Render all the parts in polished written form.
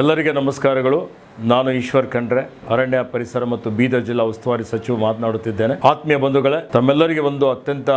ಎಲ್ಲರಿಗೆ ನಮಸ್ಕಾರಗಳು. ನಾನು ಈಶ್ವರ್ ಖಂಡ್ರೆ, ಅರಣ್ಯ ಪರಿಸರ ಮತ್ತು ಬೀದರ್ ಜಿಲ್ಲಾ ಉಸ್ತುವಾರಿ ಸಚಿವ ಮಾತನಾಡುತ್ತಿದ್ದೇನೆ. ಆತ್ಮೀಯ ಬಂಧುಗಳೇ, ತಮ್ಮೆಲ್ಲರಿಗೆ ಒಂದು ಅತ್ಯಂತ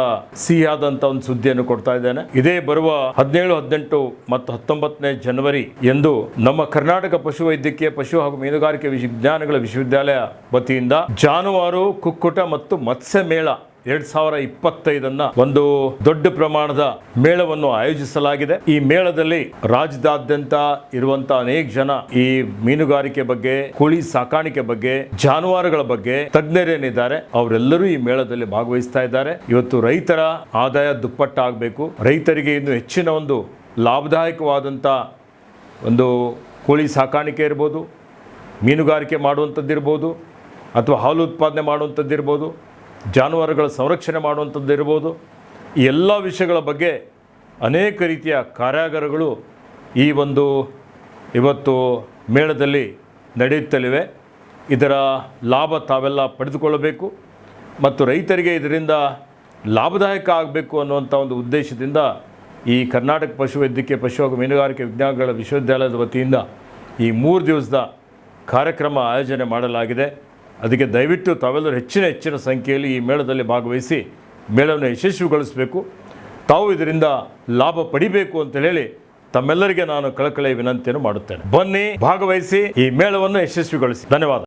ಸಿಹಿಯಾದಂಥ ಒಂದು ಸುದ್ದಿಯನ್ನು ಕೊಡ್ತಾ ಇದ್ದೇನೆ. ಇದೇ ಬರುವ 17, 18 ಮತ್ತು 19ನೇ ಜನವರಿ ಎಂದು ನಮ್ಮ ಕರ್ನಾಟಕ ಪಶುವೈದ್ಯಕೀಯ ಪಶು ಹಾಗೂ ಮೀನುಗಾರಿಕೆ ವಿಜ್ಞಾನಗಳ ವಿಶ್ವವಿದ್ಯಾಲಯ ವತಿಯಿಂದ ಜಾನುವಾರು, ಕುಕ್ಕುಟ ಮತ್ತು ಮತ್ಸ್ಯ ಮೇಳ 2025 ಒಂದು ದೊಡ್ಡ ಪ್ರಮಾಣದ ಮೇಳವನ್ನು ಆಯೋಜಿಸಲಾಗಿದೆ. ಈ ಮೇಳದಲ್ಲಿ ರಾಜ್ಯದಾದ್ಯಂತ ಇರುವಂತಹ ಅನೇಕ ಜನ ಈ ಮೀನುಗಾರಿಕೆ ಬಗ್ಗೆ, ಕೋಳಿ ಸಾಕಾಣಿಕೆ ಬಗ್ಗೆ, ಜಾನುವಾರುಗಳ ಬಗ್ಗೆ ತಜ್ಞರೇನಿದ್ದಾರೆ ಅವರೆಲ್ಲರೂ ಈ ಮೇಳದಲ್ಲಿ ಭಾಗವಹಿಸ್ತಾ ಇದ್ದಾರೆ. ಇವತ್ತು ರೈತರ ಆದಾಯ ದುಪ್ಪಟ್ಟಾಗಬೇಕು, ರೈತರಿಗೆ ಇನ್ನು ಹೆಚ್ಚಿನ ಒಂದು ಲಾಭದಾಯಕವಾದಂಥ ಒಂದು ಕೋಳಿ ಸಾಕಾಣಿಕೆ ಇರ್ಬೋದು, ಮೀನುಗಾರಿಕೆ ಮಾಡುವಂಥದ್ದಿರ್ಬೋದು, ಅಥವಾ ಹಾಲು ಉತ್ಪಾದನೆ ಮಾಡುವಂಥದ್ದಿರ್ಬೋದು, ಜಾನುವಾರುಗಳ ಸಂರಕ್ಷಣೆ ಮಾಡುವಂಥದ್ದು ಇರ್ಬೋದು. ಈ ಎಲ್ಲ ವಿಷಯಗಳ ಬಗ್ಗೆ ಅನೇಕ ರೀತಿಯ ಕಾರ್ಯಾಗಾರಗಳು ಈ ಒಂದು ಇವತ್ತು ಮೇಳದಲ್ಲಿ ನಡೆಯುತ್ತಲಿವೆ. ಇದರ ಲಾಭ ತಾವೆಲ್ಲ ಪಡೆದುಕೊಳ್ಳಬೇಕು ಮತ್ತು ರೈತರಿಗೆ ಇದರಿಂದ ಲಾಭದಾಯಕ ಆಗಬೇಕು ಅನ್ನುವಂಥ ಒಂದು ಉದ್ದೇಶದಿಂದ ಈ ಕರ್ನಾಟಕ ಪಶುವೈದ್ಯಕೀಯ ಪಶು ಹಾಗೂ ಮೀನುಗಾರಿಕೆ ವಿಜ್ಞಾನಗಳ ವಿಶ್ವವಿದ್ಯಾಲಯದ ವತಿಯಿಂದ ಈ 3 ದಿವಸದ ಕಾರ್ಯಕ್ರಮ ಆಯೋಜನೆ ಮಾಡಲಾಗಿದೆ. ಅದಕ್ಕೆ ದಯವಿಟ್ಟು ತಾವೆಲ್ಲರೂ ಹೆಚ್ಚಿನ ಸಂಖ್ಯೆಯಲ್ಲಿ ಈ ಮೇಳದಲ್ಲಿ ಭಾಗವಹಿಸಿ ಮೇಳವನ್ನು ಯಶಸ್ವಿಗೊಳಿಸಬೇಕು. ತಾವು ಇದರಿಂದ ಲಾಭ ಪಡಿಬೇಕು ಅಂತ ಹೇಳಿ ತಮ್ಮೆಲ್ಲರಿಗೆ ನಾನು ಕಳಕಳಿಯ ವಿನಂತಿಯನ್ನು ಮಾಡುತ್ತೇನೆ. ಬನ್ನಿ, ಭಾಗವಹಿಸಿ ಈ ಮೇಳವನ್ನು ಯಶಸ್ವಿಗೊಳಿಸಿ. ಧನ್ಯವಾದ.